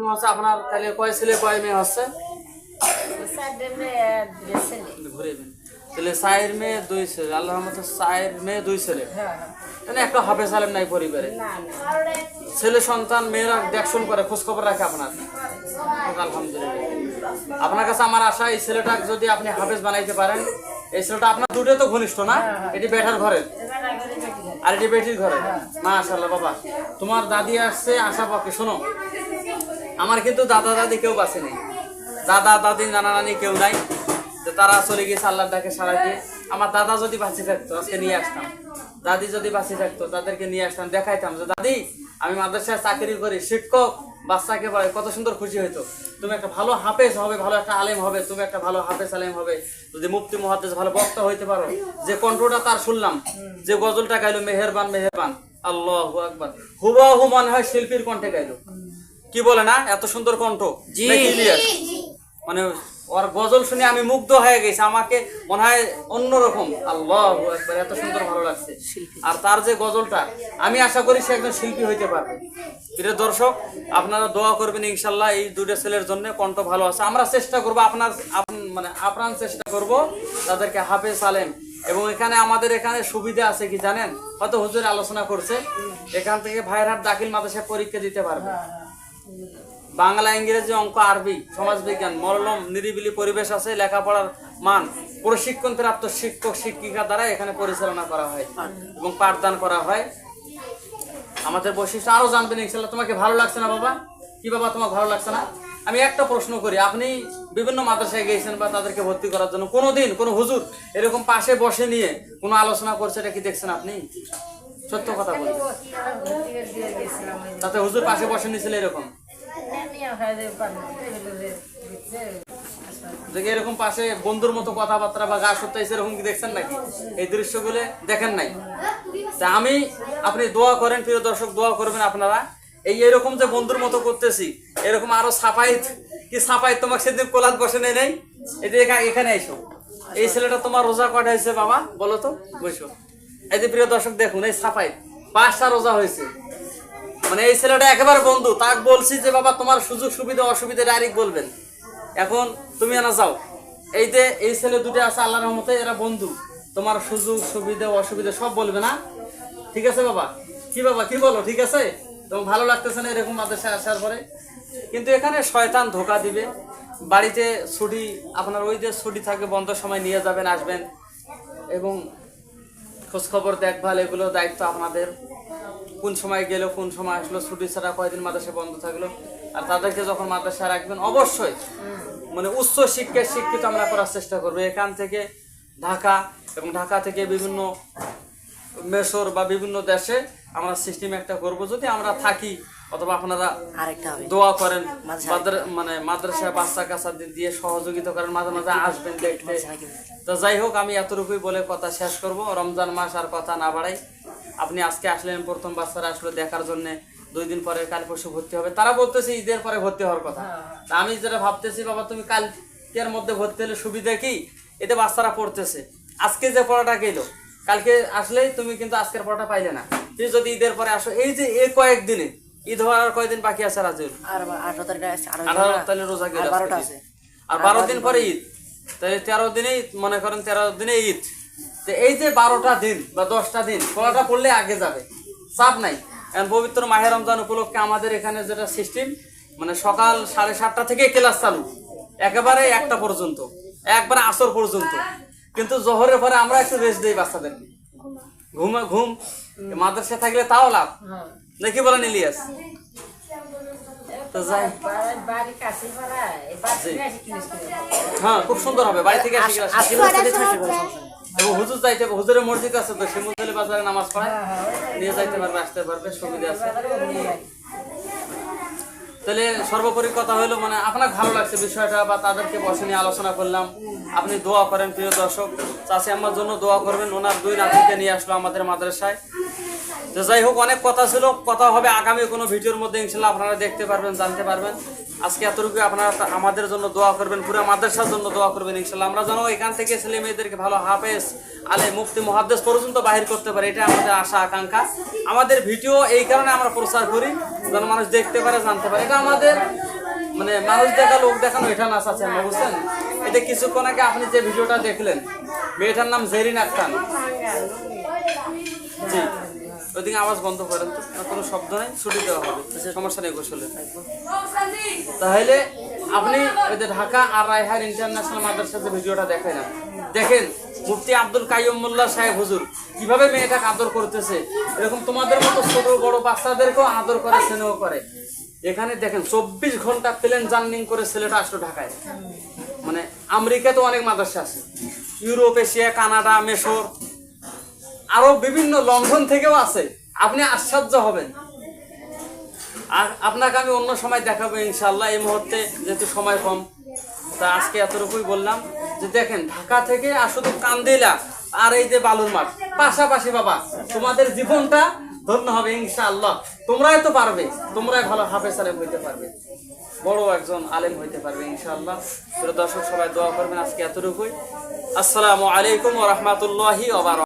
Problem আছে আপনার, তাহলে কয় ছেলে কয় মেয়ে হচ্ছে? ঘুরে তাহলে 4 মেয়ে 2 ছেলে, আল্লাহর রহমতে 4 মেয়ে 2 ছেলে, মানে একটা হাফেজ আলেম নাই পরিবারে। ছেলে সন্তান মেয়েরা দেখশন করে, খোঁজ খবর রাখে আপনার। আলহামদুলিল্লাহ, আপনার কাছে আমার আশা এই ছেলেটা যদি আপনি হাফেজ বানাইতে পারেন। এই ছেলেটা আপনার দুটোই তো ঘনিষ্ঠ না? এটি বেটার ঘরের আর এটি বেটির ঘরে। মাশাআল্লাহ বাবা, তোমার দাদি আসছে আশা পক্ষে। শোনো, আমার কিন্তু দাদা দাদি কেউ বাঁচে নেই, দাদা দাদি নানা নানি কেউ নাই, যে তারা চলে গিয়েছে আল্লাহর ডাকে সাড়া দিয়ে। আমার দাদা যদি বাঁচে থাকতো আজকে নিয়ে আসতাম, দাদি যদি বাঁচে থাকতো তাদেরকে নিয়ে আসতাম, দেখাইতাম যে দাদি আমি মাদ্রাসায় চাকরি করি, শিক্ষক বাচ্চাকে পড়াই, কত সুন্দর খুশি হইতো। তুমি একটা ভালো হাফেজ হবে, ভালো একটা আলেম হবে, তুমি একটা ভালো হাফেজ আলেম হবে, যদি মুফতি মুহাদ্দিস ভালো বক্তা হইতে পারো। যে কণ্ঠটা তার শুনলাম, যে গজলটা গাইলো মেহেরবান মেহেরবান, আল্লাহু আকবার, হুবহু মনে হয় শিল্পীর কণ্ঠে গাইলো। কি বলে না, এত সুন্দর কণ্ঠ। মানে ওর গজল শুনে আমি মুগ্ধ হয়ে গেছি, আমাকে মনে হয় অন্যরকম। আল্লাহু আকবার, এত সুন্দর ভালো লাগছে। আর তার যে গজলটা, আমি আশা করি সে একজন শিল্পী হইতে পারবে। প্রিয় দর্শক, আপনারা দোয়া করবেন ইনশাল্লাহ এই দুটো ছেলের জন্য। কণ্ঠ ভালো আছে, আমরা চেষ্টা করবো, আপ্রাণ চেষ্টা করব তাদেরকে হাফেজ আলেম। এবং এখানে আমাদের এখানে সুবিধা আছে কি জানেন, হয়তো হুজুর আলোচনা করছে, এখান থেকে ভাইয়েরহাট দাখিল মাদ্রাসায় পরীক্ষা দিতে পারবে। বাংলা, ইংরেজি, অঙ্ক, আরবি, সমাজবিজ্ঞান, মলম নিরিবিলি পরিবেশ আছে, লেখাপড়ার মান প্রশিক্ষণ প্রাপ্ত শিক্ষক শিক্ষিকা দ্বারা এখানে পরিচালনা করা হয় এবং পাঠদান করা হয়। আমাদের বৈশিষ্ট্য আরো জানবেন ইনশাআল্লাহ। তোমাকে ভালো লাগছে না বাবা? কি বাবা তোমার ভালো লাগছে না? আমি একটা প্রশ্ন করি, আপনি বিভিন্ন মাদ্রাসায় গিয়েছেন বা তাদেরকে ভর্তি করার জন্য, কোনোদিন কোনো হুজুর এরকম পাশে বসে নিয়ে কোনো আলোচনা করছে, এটা কি দেখছেন আপনি? সত্য কথা বলুন, তাতে হুজুর পাশে বসে নিয়েছিল এরকম? এরকম পাশে বন্ধুর মতো কথাবার্তা বা গা সত্যাইছে এরকম কি দেখছেন নাকি? এই দৃশ্যগুলো দেখেন নাই? তা আপনি দোয়া করেন, প্রিয় দর্শক, দোয়া করবেন আপনারা। এরকম যে বন্ধুর মতো করতেছি, এরকম আরো ছাপাই তোমাকে সেদিন কোলাত বসে নেই নাই, এই যে এখানে এসো। এই ছেলেটা তোমার রোজা কয়টা হয়েছে বাবা বলো তো? বসো। এই যে প্রিয় দর্শক দেখুন, এই ছাপাই 5টা রোজা হয়েছে। মানে এই ছেলেটা একেবারে বন্ধু, তাকে বলছি যে বাবা তোমার সুযোগ সুবিধা অসুবিধা ডাইরেক্ট বলবেন, এখন তুমি আনা যাও। এই ছেলে দুটো আছে আল্লাহর রহমতে, এরা বন্ধু, তোমার সুযোগ সুবিধা অসুবিধা সব বলবে না? ঠিক আছে বাবা? কি বাবা কি বলো, ঠিক আছে? তোমার ভালো লাগতেছে না এরকম মাদ্রাসায় আসার পরে? কিন্তু এখানে শয়তান ধোকা দিবে। বাড়িতে ছুটি, আপনার ওই যে ছুটি থাকবে, বন্ধ সময় নিয়ে যাবেন, আসবেন, এবং খোঁজখবর দেখভাল এগুলো দায়িত্ব আপনাদের। কোন সময় গেল, কোন সময় আসলো, ছুটি ছাড়া কয়দিন মাদ্রাসা বন্ধ থাকলো। আর তাদেরকে যখন মাদ্রাসায় রাখবেন, অবশ্যই মানে উচ্চ শিক্ষায় শিক্ষিত আমরা করার চেষ্টা করবো। এখান থেকে ঢাকা এবং ঢাকা থেকে বিভিন্ন মেসর বা বিভিন্ন দেশে আমরা সিস্টেম একটা করব, যদি আমরা থাকি অথবা আপনারা দোয়া করেন, মানে মাদ্রাসায় বাচ্চা কাচ্চা দিয়ে সহযোগিতা করেন, মাঝে মাঝে আসবেন দেখতে। তো যাই হোক, আমি এতটুকুই বলে কথা শেষ করব। রমজান মাস, আর কথা না বাড়াই। আপনি আজকে আসলেন, প্রথম বাচ্চারা আসলো দেখার জন্য, 2 দিন পরে কাল পরশু ভর্তি হবে। তারা বলতেছে ঈদের পরে ভর্তি হওয়ার কথা। তা আমি যেটা ভাবতেছি, বাবা তুমি কালকের মধ্যে ভর্তি হলে সুবিধা কি, এতে বাচ্চারা পড়তেছে। আজকে যে পড়াটা গেল, কালকে আসলেই তুমি কিন্তু আজকের পড়াটা পাইলে না। তুমি যদি ঈদের পরে আসো, এই যে এই কয়েকদিনে ঈদ হওয়ার কয়েকদিন বাকি আছে রাজুল, 18 তাহলে রোজা গেল, আর 12 দিন পরে ঈদ, তাহলে 13 দিনেই মনে করেন 13 দিনে ঈদ। তো এই যে 12টা দিন বা 10টা দিন পড়াটা পড়লে আগে যাবে, চাপ নাই। এখন পবিত্র মাহে রমজান উপলক্ষে আমাদের এখানে যেটা সিস্টেম, মানে সকাল 7:30টা থেকে ক্লাস চালু, একেবারে 1টা পর্যন্ত, একবারে আসর পর্যন্ত। কিন্তু জোহরের পরে আমরা একটু রেস্ট দিই বাচ্চাদেরকে, ঘুম মাদ্রাসা থাকলে তাও লাভ নাকি বলেন ইলিয়াস? তো যাই, হ্যাঁ খুব সুন্দর হবে, বাড়ি থেকে হুজুর যাইতে, হুজুরের মসজিদ আছে তো, শিমুল বাজারে নামাজ পড়ায়, নিয়ে যাইতে পারবে, আসতে পারবে, সুবিধা আছে। তাহলে সর্বোপরি কথা হলো, মানে আপনার ভালো লাগছে বিষয়টা, বা তাদেরকে বসে নিয়ে আলোচনা করলাম। আপনি দোয়া করেন, প্রিয় দর্শক, চাচি আমার জন্য দোয়া করবেন। ওনার 2 নাতিকে নিয়ে আসলো আমাদের মাদ্রাসায়। তো যাই হোক, অনেক কথা ছিল, কথা হবে আগামী কোনো ভিডিওর মধ্যে ইনশাল্লাহ, আপনারা দেখতে পারবেন, জানতে পারবেন। আজকে এতটুকু, আপনারা আমাদের জন্য দোয়া করবেন, পুরো মাদ্রাসার জন্য দোয়া করবেন ইনশাল্লাহ। আমরা যেন এখান থেকে ছেলে মেয়েদেরকে ভালো হাফেজ আলে মুফতি মুহাদ্দিস পর্যন্ত বাহির করতে পারি, এটা আমাদের আশা আকাঙ্ক্ষা। আমাদের ভিডিও এই কারণে আমরা প্রচার করি, যেন মানুষ দেখতে পারে, জানতে পারে। এটা আমাদের মানে মানুষ দেখা লোক দেখানো এটা নাচ আছে না, বুঝছেন? এটা কিছুক্ষণ আগে আপনি যে ভিডিওটা দেখলেন, মেয়েটার নাম জেরিন আক্তার। জি, ওইদিকে আওয়াজ বন্ধ করেন তো, কোনো শব্দ নাই, ছুটি দেওয়া হবে, সমস্যা নেই গোসলে। তাহলে আপনি ওই যে ঢাকা আর রায়হান ইন্টারন্যাশনাল মাদ্রাসার যে ভিডিওটা দেখেন, দেখেন মুফতি আব্দুল কাইয়ুম মোল্লা সাহেব হুজুর কিভাবে মেয়েটাকে আদর করতেছে। এরকম তোমাদের মতো ছোট বড় বাচ্চাদেরকেও আদর করে, স্নেহ করে। এখানে দেখেন 24 ঘন্টা প্লেন জার্নি করে ছেলেটা আসলো ঢাকায়। মানে আমেরিকাতে অনেক মাদ্রাসা আছে, ইউরোপ, এশিয়া, কানাডা, মেশর, আরো বিভিন্ন, লন্ডন থেকেও আছে। আপনি আশ্চর্য হবেন। আর আপনাকে আমি অন্য সময় দেখাবো ইনশাআল্লাহ। এই মুহূর্তে যেহেতু সময় কম, তা আজকে এতটুকুই বললাম যে দেখেন ঢাকা থেকে আর শুধু কান্দিলা আর এই যে বালুর মাঠ পাশাপাশি। বাবা, তোমাদের জীবনটা ধন্য হবে ইনশাআল্লাহ। তোমরাই তো পারবে, তোমরাই ভালো হাফেজ আলেম হইতে পারবে, বড় একজন আলেম হইতে পারবে ইনশাআল্লাহ। প্রিয় দর্শক, সবাই দোয়া করবেন। আজকে এতটুকুই। আসসালামু আলাইকুম ওয়া রাহমাতুল্লাহি ওয়া বারাকাতুহু।